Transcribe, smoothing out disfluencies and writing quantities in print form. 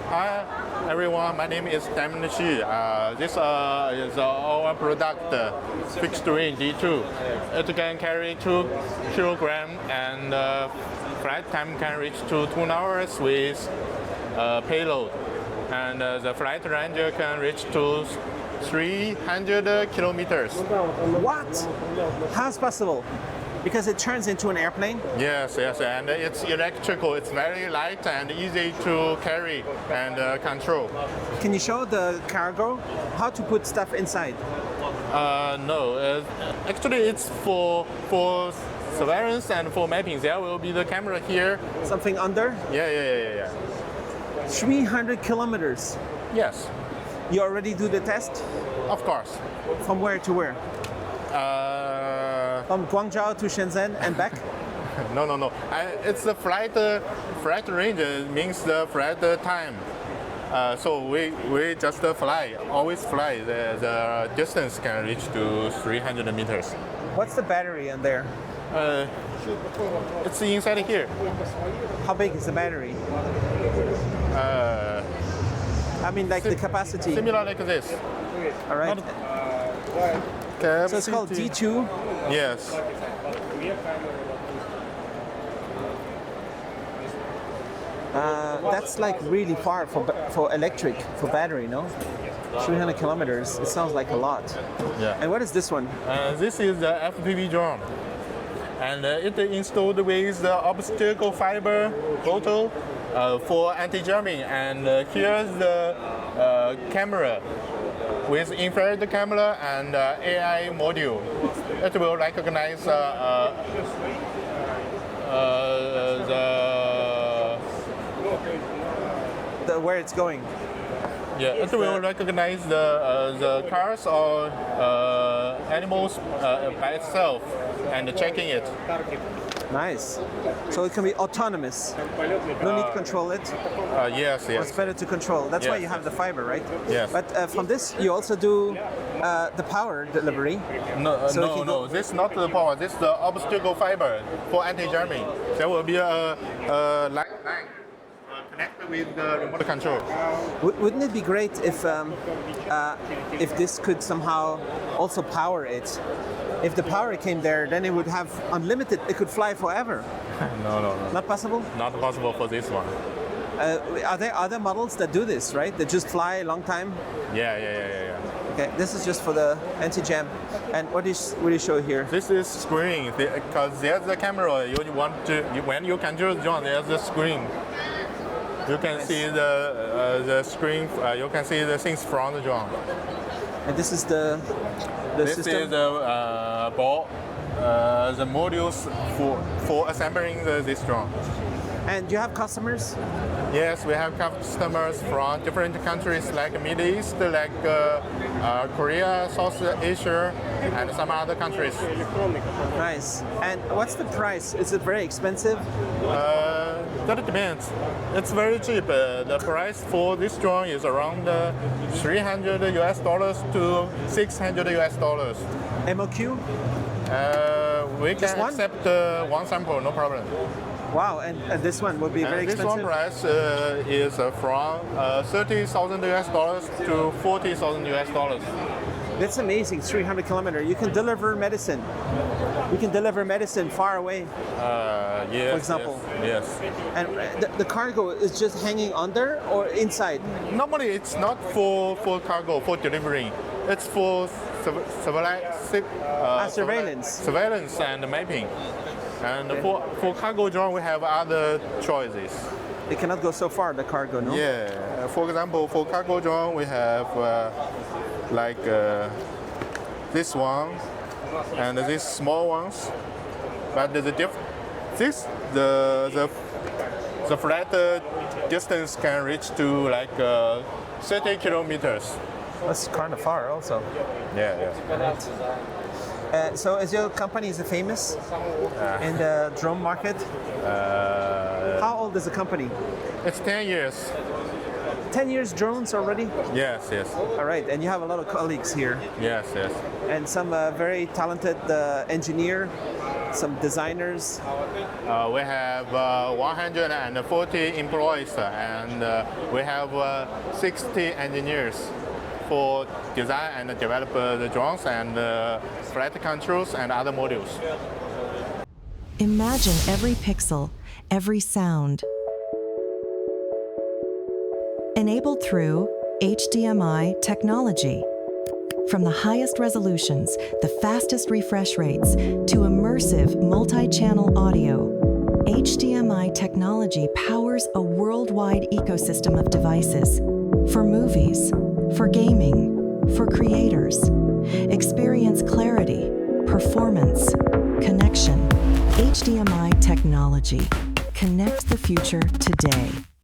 Hi everyone, my name is Damon Xu. This is our product, Fix3D2. It can carry 2 kilograms and flight time can reach to 2 hours with payload. And the flight range can reach to 300 kilometers. What? How's possible? Because it turns into an airplane? Yes, and it's electrical. It's very light and easy to carry and control. Can you show the cargo how to put stuff inside? No, actually it's for surveillance and for mapping. There will be the camera here. Something under? Yeah. 300 kilometers. Yes. You already do the test? Of course. From where to where? From Guangzhou to Shenzhen and back? No. It's the flight range means the flight time. So we just fly, always fly. The distance can reach to 300 meters. What's the battery in there? It's inside here. How big is the battery? I mean, like the capacity. Similar like this. All right. So it's called D2? Yes. That's like really far for electric, for battery, no? 300 kilometers, it sounds like a lot. Yeah. And what is this one? This is the FPV drone. And it installed with the obstacle fiber photo for anti-jamming. And here's the camera with infrared camera and AI module. It will recognize where it's going. Yeah, it will recognize the cars or animals by itself and checking it. Nice. So it can be autonomous. No need to control it. Yes. It's better to control. That's why you have the fiber, right? Yes. But from this, you also do the power delivery. No. This is not the power. This is the obstacle fiber for anti-jamming. There will be a line connected with the remote control. Wouldn't it be great if this could somehow also power it? If the power came there, then it would have unlimited. It could fly forever. No. Not possible? Not possible for this one. Are there other models that do this, right? That just fly a long time? Yeah. Okay, this is just for the anti-jam. And what do you show here? This is screen because there's the camera. When you control the drone, there's the screen. You can see the screen. You can see the things from the drone. And this is the system? This is the ball, the modules for assembling this drone. And you have customers? Yes, we have customers from different countries like Middle East, like Korea, South Asia, and some other countries. Nice. And what's the price? Is it very expensive? That depends. It's very cheap. The price for this drone is around $300 to $600. MOQ? We can accept one sample, no problem. Wow, and this one would be very expensive? This one price is from $30,000 to $40,000. That's amazing, 300 kilometers. You can deliver medicine. You can deliver medicine far away, yes, for example. Yes. And the cargo is just hanging under or inside? Normally it's not for cargo, for delivering. It's for surveillance and mapping. And for cargo drone, we have other choices. They cannot go so far, the cargo, no? Yeah. For example, for cargo drone, we have like this one and these small ones. But the flight distance can reach to like 30 kilometers. That's kind of far, also. Yeah. So is your company famous in the drone market? How old is the company? It's 10 years. 10 years drones already? Yes. All right, and you have a lot of colleagues here. Yes. And some very talented engineer some designers? We have 140 employees and we have 60 engineers for design and develop the drones and flight controls and other modules. Imagine every pixel, every sound, enabled through HDMI technology. From the highest resolutions, the fastest refresh rates, to immersive multi-channel audio, HDMI technology powers a worldwide ecosystem of devices for movies, for gaming, for creators. Experience clarity, performance, connection. HDMI technology. Connect the future today.